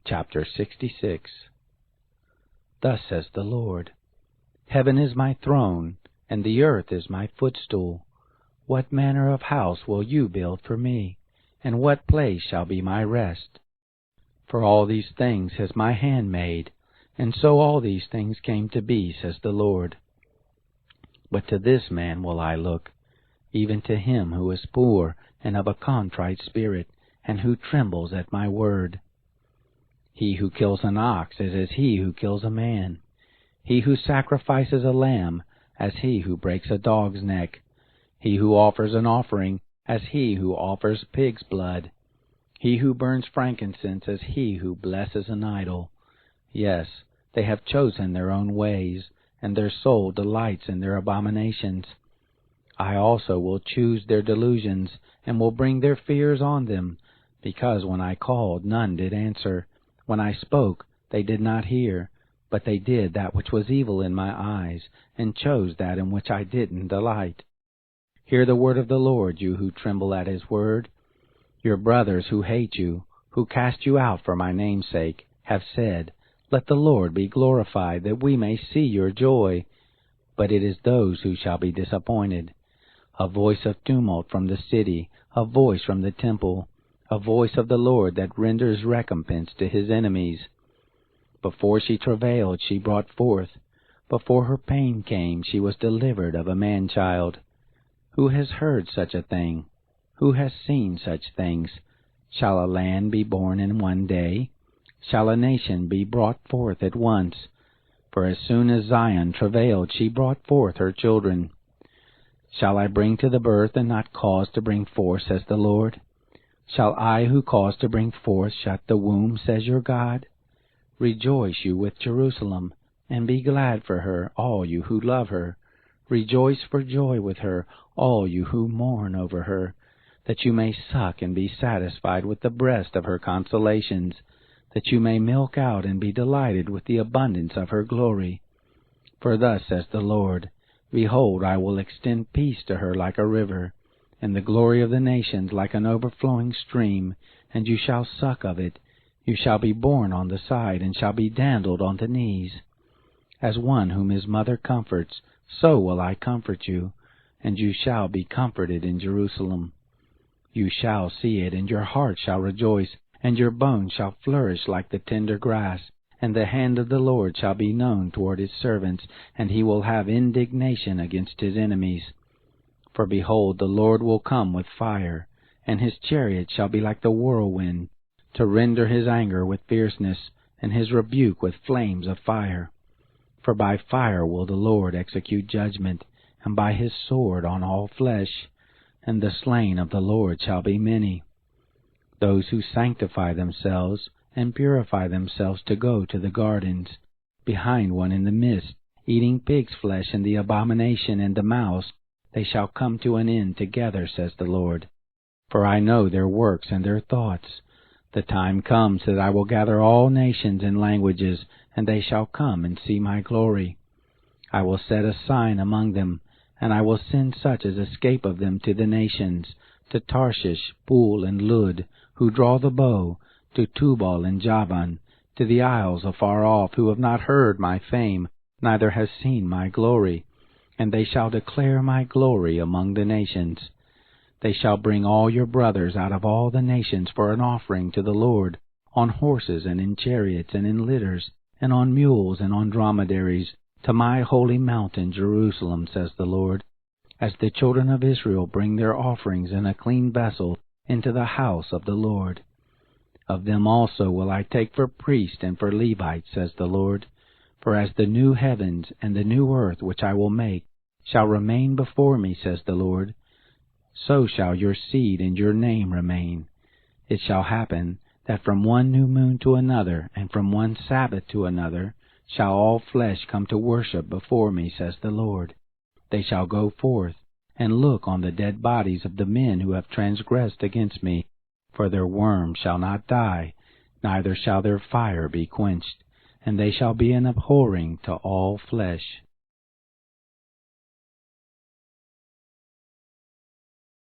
Chapter 66. Thus says the Lord, Heaven is my throne, and the earth is my footstool. What manner of house will you build for me, and what place shall be my rest? For all these things has my hand made, and so all these things came to be, says the Lord. But to this man will I look, even to him who is poor and of a contrite spirit, and who trembles at my word. He who kills an ox is as he who kills a man. He who sacrifices a lamb as he who breaks a dog's neck. He who offers an offering as he who offers pig's blood. He who burns frankincense as he who blesses an idol. Yes, they have chosen their own ways, and their soul delights in their abominations. I also will choose their delusions, and will bring their fears on them, because when I called none did answer. When I spoke, they did not hear, but they did that which was evil in my eyes, and chose that in which I didn't delight. Hear the word of the Lord, you who tremble at his word. Your brothers who hate you, who cast you out for my name's sake, have said, Let the Lord be glorified, that we may see your joy. But it is those who shall be disappointed. A voice of tumult from the city, a voice from the temple, a voice of the Lord that renders recompense to his enemies. Before she travailed, she brought forth. Before her pain came, she was delivered of a man-child. Who has heard such a thing? Who has seen such things? Shall a land be born in one day? Shall a nation be brought forth at once? For as soon as Zion travailed, she brought forth her children. Shall I bring to the birth and not cause to bring forth, says the Lord? Shall I who cause to bring forth shut the womb, says your God? Rejoice you with Jerusalem, and be glad for her, all you who love her. Rejoice for joy with her, all you who mourn over her, that you may suck and be satisfied with the breast of her consolations, that you may milk out and be delighted with the abundance of her glory. For thus says the Lord, Behold, I will extend peace to her like a river, and the glory of the nations like an overflowing stream, and you shall suck of it. You shall be borne on the side, and shall be dandled on the knees. As one whom his mother comforts, so will I comfort you, and you shall be comforted in Jerusalem. You shall see it, and your heart shall rejoice, and your bones shall flourish like the tender grass. And the hand of the Lord shall be known toward his servants, and he will have indignation against his enemies. For behold, the Lord will come with fire, and his chariot shall be like the whirlwind, to render his anger with fierceness, and his rebuke with flames of fire. For by fire will the Lord execute judgment, and by his sword on all flesh, and the slain of the Lord shall be many. Those who sanctify themselves and purify themselves to go to the gardens, behind one in the midst, eating pig's flesh and the abomination and the mouse, they shall come to an end together, says the Lord. For I know their works and their thoughts. The time comes that I will gather all nations and languages, and they shall come and see my glory. I will set a sign among them, and I will send such as escape of them to the nations, to Tarshish, Pool, and Lud, who draw the bow, to Tubal and Javan, to the isles afar off, who have not heard my fame, neither have seen my glory. And they shall declare my glory among the nations. They shall bring all your brothers out of all the nations for an offering to the Lord, on horses and in chariots and in litters, and on mules and on dromedaries, to my holy mountain Jerusalem, says the Lord, as the children of Israel bring their offerings in a clean vessel into the house of the Lord. Of them also will I take for priests and for Levites, says the Lord. For as the new heavens and the new earth which I will make shall remain before me, says the Lord, so shall your seed and your name remain. It shall happen that from one new moon to another, and from one Sabbath to another, shall all flesh come to worship before me, says the Lord. They shall go forth and look on the dead bodies of the men who have transgressed against me, for their worm shall not die, neither shall their fire be quenched, and they shall be an abhorring to all flesh.